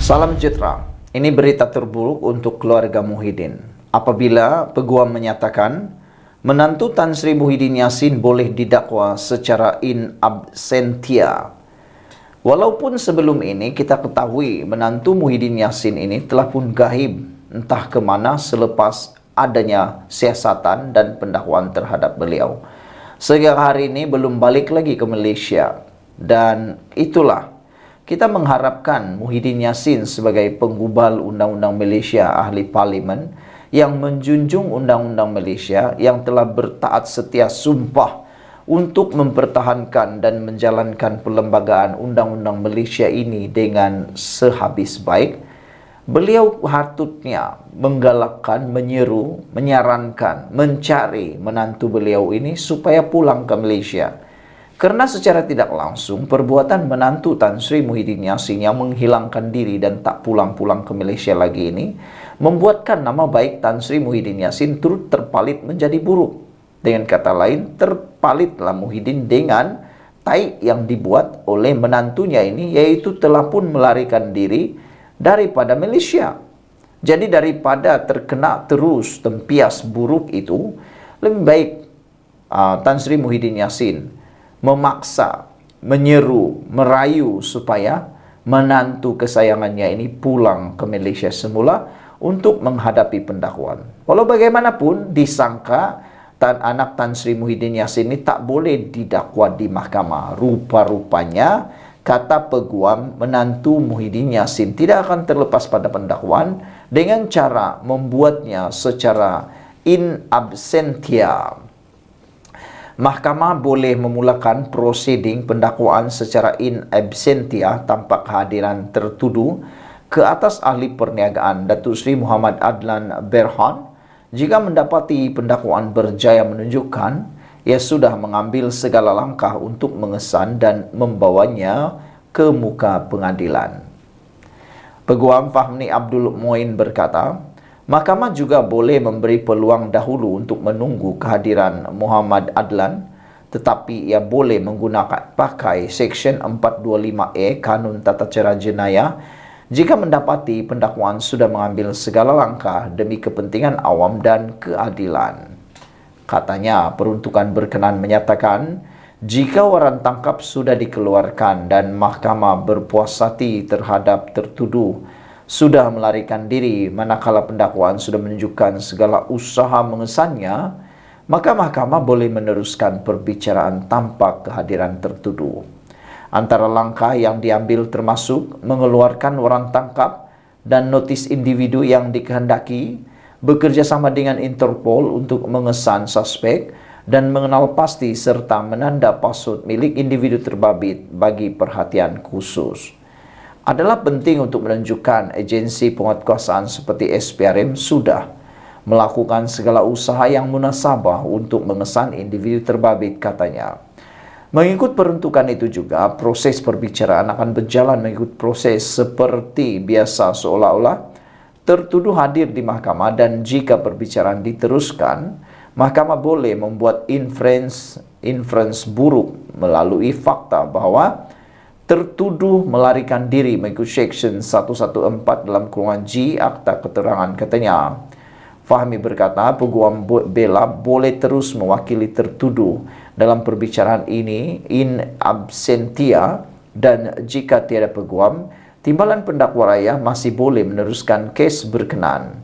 Salam sejahtera. Ini berita terburuk untuk keluarga Muhyiddin. Apabila peguam menyatakan menantu Tan Sri Muhyiddin Yassin boleh didakwa secara in absentia. Walaupun sebelum ini kita ketahui menantu Muhyiddin Yassin ini telah pun gaib entah ke mana selepas adanya siasatan dan pendakwaan terhadap beliau. Sehingga hari ini belum balik lagi ke Malaysia. Dan itulah kita mengharapkan Muhyiddin Yassin sebagai penggubal Undang-Undang Malaysia ahli parlimen yang menjunjung Undang-Undang Malaysia yang telah bertaat setia sumpah untuk mempertahankan dan menjalankan perlembagaan Undang-Undang Malaysia ini dengan sehabis baik. Beliau patutnya menggalakkan, menyeru, menyarankan, mencari menantu beliau ini supaya pulang ke Malaysia. Karena secara tidak langsung, perbuatan menantu Tan Sri Muhyiddin Yassin yang menghilangkan diri dan tak pulang-pulang ke Malaysia lagi ini, membuatkan nama baik Tan Sri Muhyiddin Yassin turut terpalit menjadi buruk. Dengan kata lain, terpalitlah Muhyiddin dengan tai yang dibuat oleh menantunya ini, yaitu telah pun melarikan diri daripada Malaysia. Jadi daripada terkena terus tempias buruk itu, lebih baik Tan Sri Muhyiddin Yassin memaksa, menyeru, merayu supaya menantu kesayangannya ini pulang ke Malaysia semula untuk menghadapi pendakwaan. Walau bagaimanapun disangka anak Tan Sri Muhyiddin Yassin ini tak boleh didakwa di mahkamah. Rupa-rupanya kata peguam menantu Muhyiddin Yassin tidak akan terlepas pada pendakwaan dengan cara membuatnya secara in absentia. Mahkamah boleh memulakan prosiding pendakwaan secara in absentia tanpa kehadiran tertuduh ke atas ahli perniagaan Datuk Seri Muhammad Adlan Berhan jika mendapati pendakwaan berjaya menunjukkan ia sudah mengambil segala langkah untuk mengesan dan membawanya ke muka pengadilan. Peguam Fahmi Abdul Muin berkata, mahkamah juga boleh memberi peluang dahulu untuk menunggu kehadiran Muhammad Adlan, tetapi ia boleh menggunakan pakai Seksyen 425A Kanun Tata Cara Jenayah jika mendapati pendakwaan sudah mengambil segala langkah demi kepentingan awam dan keadilan. Katanya, peruntukan berkenan menyatakan, jika waran tangkap sudah dikeluarkan dan mahkamah berpuas hati terhadap tertuduh sudah melarikan diri manakala pendakwaan sudah menunjukkan segala usaha mengesannya, maka mahkamah boleh meneruskan perbicaraan tanpa kehadiran tertuduh. Antara langkah yang diambil termasuk mengeluarkan waran tangkap dan notis individu yang dikehendaki, bekerjasama dengan Interpol untuk mengesan suspek dan mengenal pasti serta menanda password milik individu terbabit bagi perhatian khusus. Adalah penting untuk menunjukkan agensi penguatkuasaan seperti SPRM sudah melakukan segala usaha yang munasabah untuk mengesan individu terbabit, katanya. Mengikut peruntukan itu juga, proses perbicaraan akan berjalan mengikut proses seperti biasa seolah-olah tertuduh hadir di mahkamah, dan jika perbicaraan diteruskan, mahkamah boleh membuat inference buruk melalui fakta bahwa tertuduh melarikan diri mengikut Seksyen 114 dalam kurungan G Akta Keterangan, katanya. Fahmi berkata, peguam bela boleh terus mewakili tertuduh dalam perbicaraan ini in absentia, dan jika tiada peguam, timbalan pendakwa raya masih boleh meneruskan kes berkenan.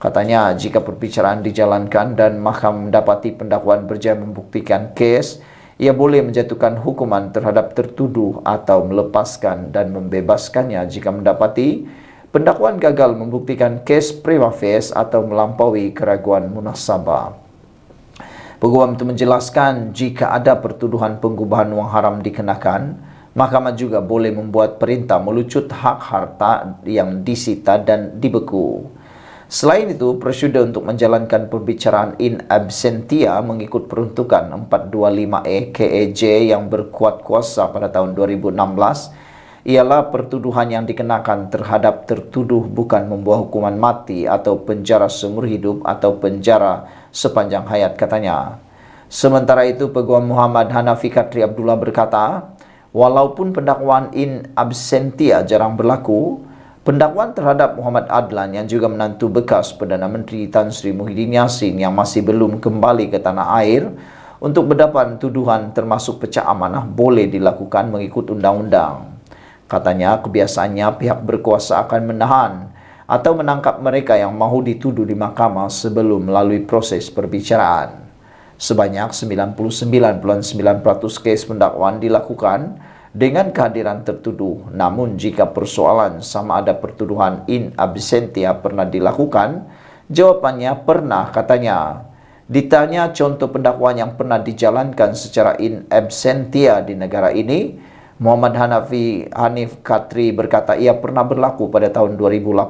Katanya, jika perbicaraan dijalankan dan mahkamah mendapati pendakwaan berjaya membuktikan kes, ia boleh menjatuhkan hukuman terhadap tertuduh atau melepaskan dan membebaskannya jika mendapati pendakwaan gagal membuktikan kes prima facie atau melampaui keraguan munasabah. Peguam itu menjelaskan, jika ada pertuduhan penggubahan wang haram dikenakan, mahkamah juga boleh membuat perintah melucut hak harta yang disita dan dibeku. Selain itu, prosedur untuk menjalankan perbicaraan in absentia mengikut peruntukan 425E KAJ yang berkuat kuasa pada tahun 2016 ialah pertuduhan yang dikenakan terhadap tertuduh bukan membuah hukuman mati atau penjara seumur hidup atau penjara sepanjang hayat, katanya. Sementara itu, Peguam Muhammad Hanafi Katri Abdullah berkata, walaupun pendakwaan in absentia jarang berlaku, Pendakwaan terhadap Muhammad Adlan yang juga menantu bekas Perdana Menteri Tan Sri Muhyiddin Yassin yang masih belum kembali ke tanah air untuk berdepan tuduhan termasuk pecah amanah boleh dilakukan mengikut undang-undang. Katanya kebiasaannya pihak berkuasa akan menahan atau menangkap mereka yang mahu dituduh di mahkamah sebelum melalui proses perbicaraan. Sebanyak 99.9% kes pendakwaan dilakukan dengan kehadiran tertuduh. Namun jika persoalan sama ada pertuduhan in absentia pernah dilakukan, jawapannya pernah, katanya. Ditanya contoh pendakwaan yang pernah dijalankan secara in absentia di negara ini, Muhammad Hanif Khatri berkata ia pernah berlaku pada tahun 2018,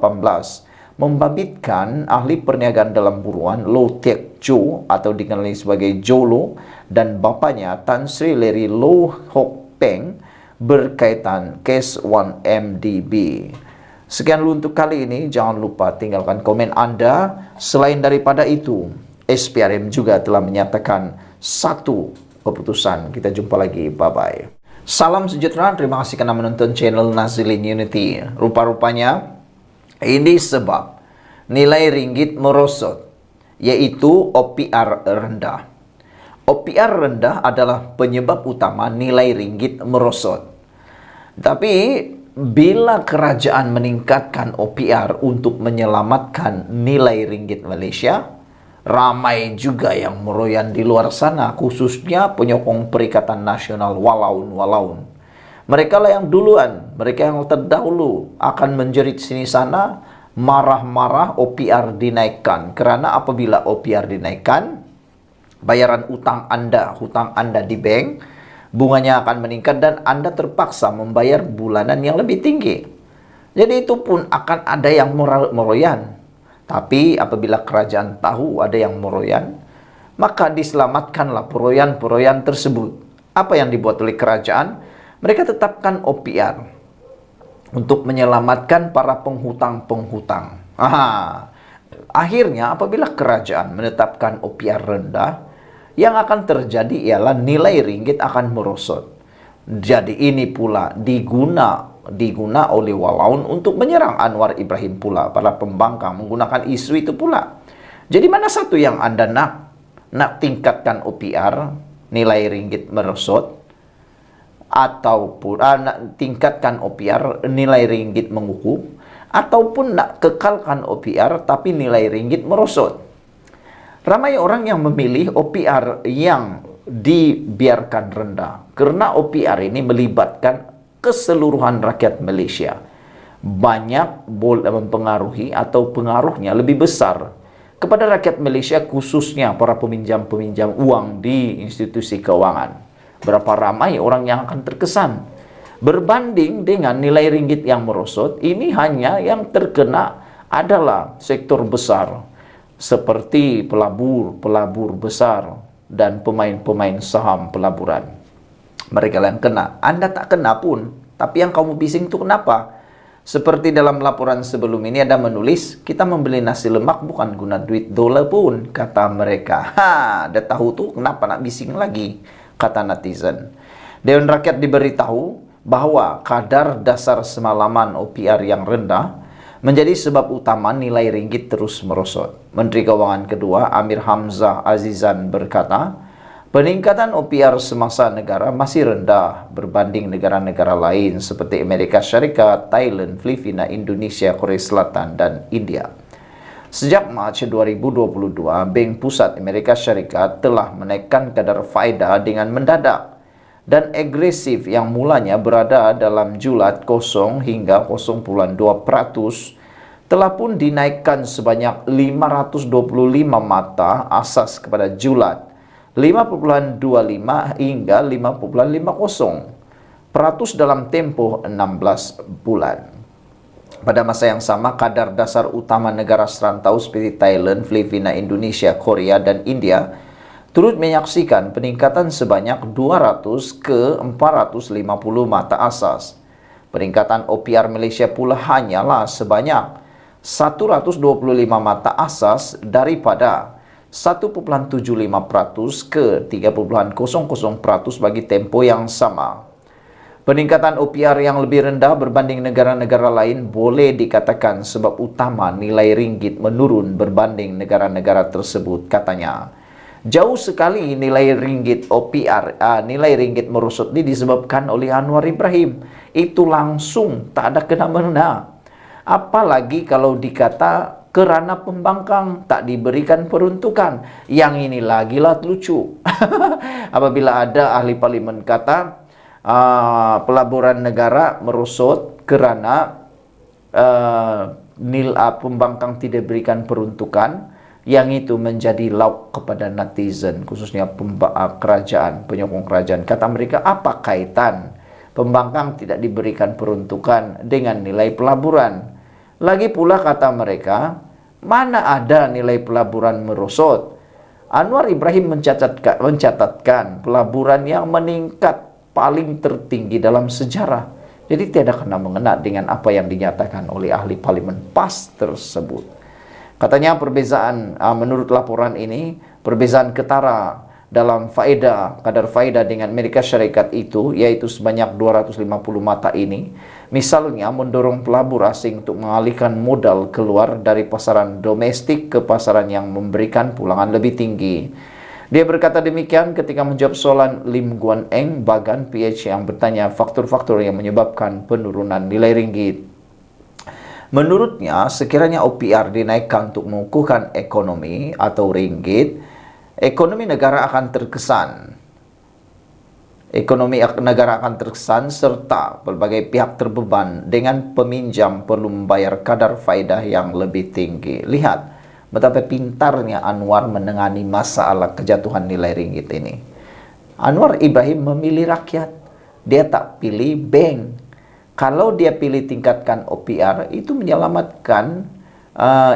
membabitkan ahli perniagaan dalam buruan Low Tek Cho atau dikenali sebagai Jolo dan bapaknya Tan Sri Leri Low Hok Peng berkaitan kes 1MDB. Sekian dulu untuk kali ini. Jangan lupa tinggalkan komen Anda. Selain daripada itu, SPRM juga telah menyatakan satu keputusan. Kita jumpa lagi. Bye-bye. Salam sejahtera. Terima kasih karena menonton channel Nazilin Unity. Rupa-rupanya ini sebab nilai ringgit merosot, yaitu OPR rendah. OPR rendah adalah penyebab utama nilai ringgit merosot. Tapi bila kerajaan meningkatkan OPR untuk menyelamatkan nilai ringgit Malaysia, ramai juga yang meroyan di luar sana, khususnya penyokong Perikatan Nasional Walaun. Mereka lah yang duluan, mereka yang terdahulu akan menjerit sini sana, marah-marah OPR dinaikkan. Kerana apabila OPR dinaikkan, bayaran hutang Anda di bank, bunganya akan meningkat dan Anda terpaksa membayar bulanan yang lebih tinggi. Jadi itu pun akan ada yang meroyan. Tapi apabila kerajaan tahu ada yang meroyan, maka diselamatkanlah peroyan-peroyan tersebut. Apa yang dibuat oleh kerajaan? Mereka tetapkan OPR untuk menyelamatkan para penghutang-penghutang. Akhirnya apabila kerajaan menetapkan OPR rendah, yang akan terjadi ialah nilai ringgit akan merosot. Jadi ini pula diguna oleh Walaun untuk menyerang Anwar Ibrahim pula, para pembangkang menggunakan isu itu pula. Jadi mana satu yang Anda nak tingkatkan OPR, nilai ringgit merosot, ataupun nak tingkatkan OPR, nilai ringgit mengukuh, ataupun nak kekalkan OPR tapi nilai ringgit merosot. Ramai orang yang memilih OPR yang dibiarkan rendah karena OPR ini melibatkan keseluruhan rakyat Malaysia. Banyak boleh mempengaruhi atau pengaruhnya lebih besar kepada rakyat Malaysia, khususnya para peminjam-peminjam uang di institusi keuangan. Berapa ramai orang yang akan terkesan berbanding dengan nilai ringgit yang merosot. Ini hanya yang terkena adalah sektor besar seperti pelabur besar dan pemain-pemain saham pelaburan. Mereka yang kena. Anda tak kena pun, tapi yang kamu bising itu kenapa? Seperti dalam laporan sebelum ini ada menulis, kita membeli nasi lemak bukan guna duit dolar pun, kata mereka. Dah tahu tuh kenapa nak bising lagi, kata netizen. Dewan Rakyat diberitahu bahwa kadar dasar semalaman OPR yang rendah menjadi sebab utama nilai ringgit terus merosot. Menteri Keuangan kedua, Amir Hamzah Azizan berkata, peningkatan OPR semasa negara masih rendah berbanding negara-negara lain seperti Amerika Syarikat, Thailand, Filipina, Indonesia, Korea Selatan, dan India. Sejak Mac 2022, Bank Pusat Amerika Syarikat telah menaikkan kadar faedah dengan mendadak dan agresif yang mulanya berada dalam julat 0 hingga 0,2%, telah pun dinaikkan sebanyak 525 mata asas kepada julat 5,25 hingga 5,50% dalam tempoh 16 bulan. Pada masa yang sama, kadar dasar utama negara serantau seperti Thailand, Filipina, Indonesia, Korea, dan India turut menyaksikan peningkatan sebanyak 200 ke 450 mata asas. Peningkatan OPR Malaysia pula hanyalah sebanyak 125 mata asas daripada 1,75% ke 3,00% bagi tempoh yang sama. Peningkatan OPR yang lebih rendah berbanding negara-negara lain boleh dikatakan sebab utama nilai ringgit menurun berbanding negara-negara tersebut, katanya. Jauh sekali nilai ringgit OPR, nilai ringgit merosot ini disebabkan oleh Anwar Ibrahim. Itu langsung tak ada kena-mena. Apalagi kalau dikata kerana pembangkang tak diberikan peruntukan. Yang ini lagilah lucu. Apabila ada ahli parlimen kata pelaburan negara merosot kerana pembangkang tidak berikan peruntukan, yang itu menjadi lauk kepada netizen, khususnya kerajaan, penyokong kerajaan. Kata mereka, apa kaitan pembangkang tidak diberikan peruntukan dengan nilai pelaburan? Lagi pula kata mereka, mana ada nilai pelaburan merosot? Anwar Ibrahim mencatatkan pelaburan yang meningkat paling tertinggi dalam sejarah. Jadi tiada kena mengena dengan apa yang dinyatakan oleh ahli parlimen PAS tersebut. Katanya perbezaan, menurut laporan ini, perbezaan ketara dalam kadar faedah dengan Amerika Syarikat itu, yaitu sebanyak 250 mata ini, misalnya mendorong pelabur asing untuk mengalihkan modal keluar dari pasaran domestik ke pasaran yang memberikan pulangan lebih tinggi. Dia berkata demikian ketika menjawab soalan Lim Guan Eng, Bagan PH, yang bertanya faktor-faktor yang menyebabkan penurunan nilai ringgit. Menurutnya, sekiranya OPR dinaikkan untuk mengukuhkan ekonomi atau ringgit, ekonomi negara akan terkesan. Ekonomi negara akan terkesan serta berbagai pihak terbeban dengan peminjam perlu membayar kadar faedah yang lebih tinggi. Lihat betapa pintarnya Anwar menangani masalah kejatuhan nilai ringgit ini. Anwar Ibrahim memilih rakyat. Dia tak pilih bank. Kalau dia pilih tingkatkan OPR, itu menyelamatkan,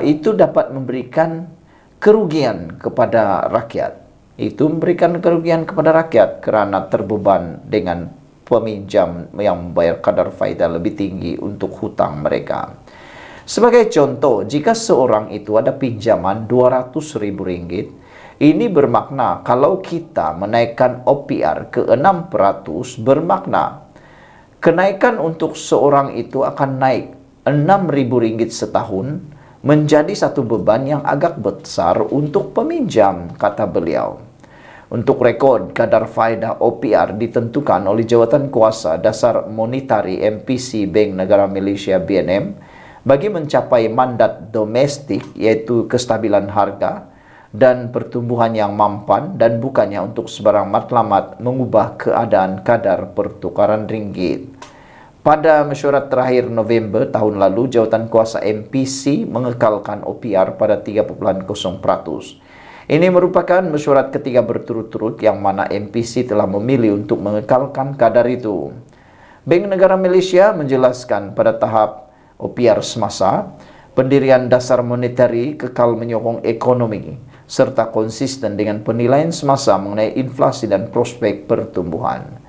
itu dapat memberikan kerugian kepada rakyat. Itu memberikan kerugian kepada rakyat kerana terbeban dengan peminjam yang membayar kadar faedah lebih tinggi untuk hutang mereka. Sebagai contoh, jika seorang itu ada pinjaman Rp200.000, ini bermakna kalau kita menaikkan OPR ke 6%, bermakna kenaikan untuk seorang itu akan naik Rp6.000 setahun, menjadi satu beban yang agak besar untuk peminjam, kata beliau. Untuk rekod, kadar faedah OPR ditentukan oleh Jawatan Kuasa Dasar Monetari MPC Bank Negara Malaysia BNM bagi mencapai mandat domestik, yaitu kestabilan harga dan pertumbuhan yang mampan, dan bukannya untuk sebarang matlamat mengubah keadaan kadar pertukaran ringgit. Pada mesyuarat terakhir November tahun lalu, Jawatan Kuasa MPC mengekalkan OPR pada 3.0%. Ini merupakan mesyuarat ketiga berturut-turut yang mana MPC telah memilih untuk mengekalkan kadar itu. Bank Negara Malaysia menjelaskan pada tahap OPR semasa, pendirian dasar monetari kekal menyokong ekonomi serta konsisten dengan penilaian semasa mengenai inflasi dan prospek pertumbuhan.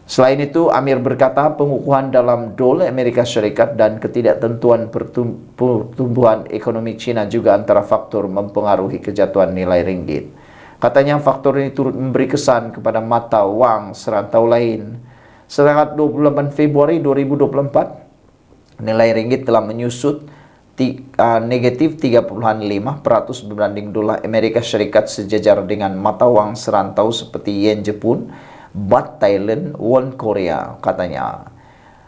Selain itu, Amir berkata pengukuhan dalam dolar Amerika Syarikat dan ketidaktentuan pertumbuhan ekonomi China juga antara faktor mempengaruhi kejatuhan nilai ringgit. Katanya faktor ini turut memberi kesan kepada mata wang serantau lain. Sejak 28 Februari 2024, nilai ringgit telah menyusut negatif 3.5% berbanding dolar Amerika Syarikat sejajar dengan mata wang serantau seperti yen Jepun, Baht Thailand, won Korea, katanya.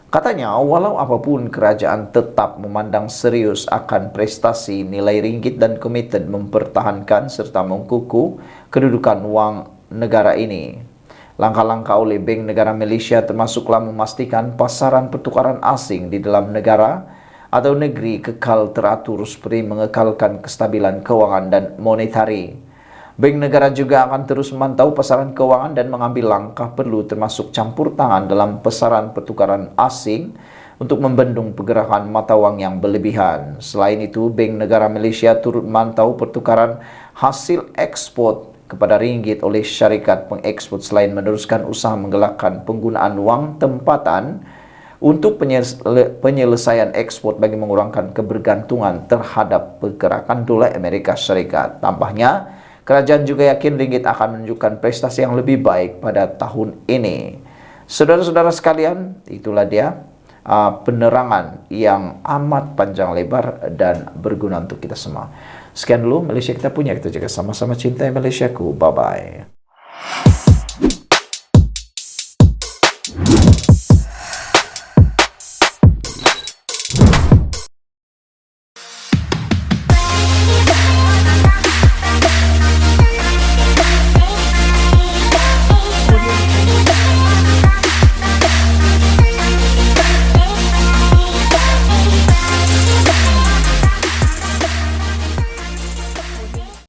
Katanya, walau apapun kerajaan tetap memandang serius akan prestasi nilai ringgit dan komited mempertahankan serta mengkukuh kedudukan wang negara ini. Langkah-langkah oleh Bank Negara Malaysia termasuklah memastikan pasaran pertukaran asing di dalam negara atau negeri kekal teratur seperti mengekalkan kestabilan kewangan dan monetari. Bank negara juga akan terus memantau pasaran keuangan dan mengambil langkah perlu termasuk campur tangan dalam pasaran pertukaran asing untuk membendung pergerakan mata wang yang berlebihan. Selain itu, Bank Negara Malaysia turut memantau pertukaran hasil ekspor kepada ringgit oleh syarikat pengekspor selain meneruskan usaha menggalakkan penggunaan wang tempatan untuk penyelesaian ekspor bagi mengurangkan kebergantungan terhadap pergerakan dolar Amerika Syarikat. Tampaknya kerajaan juga yakin ringgit akan menunjukkan prestasi yang lebih baik pada tahun ini. Saudara-saudara sekalian, itulah dia penerangan yang amat panjang lebar dan berguna untuk kita semua. Sekian dulu Malaysia kita punya, kita jaga sama-sama cintai Malaysiaku. Bye-bye.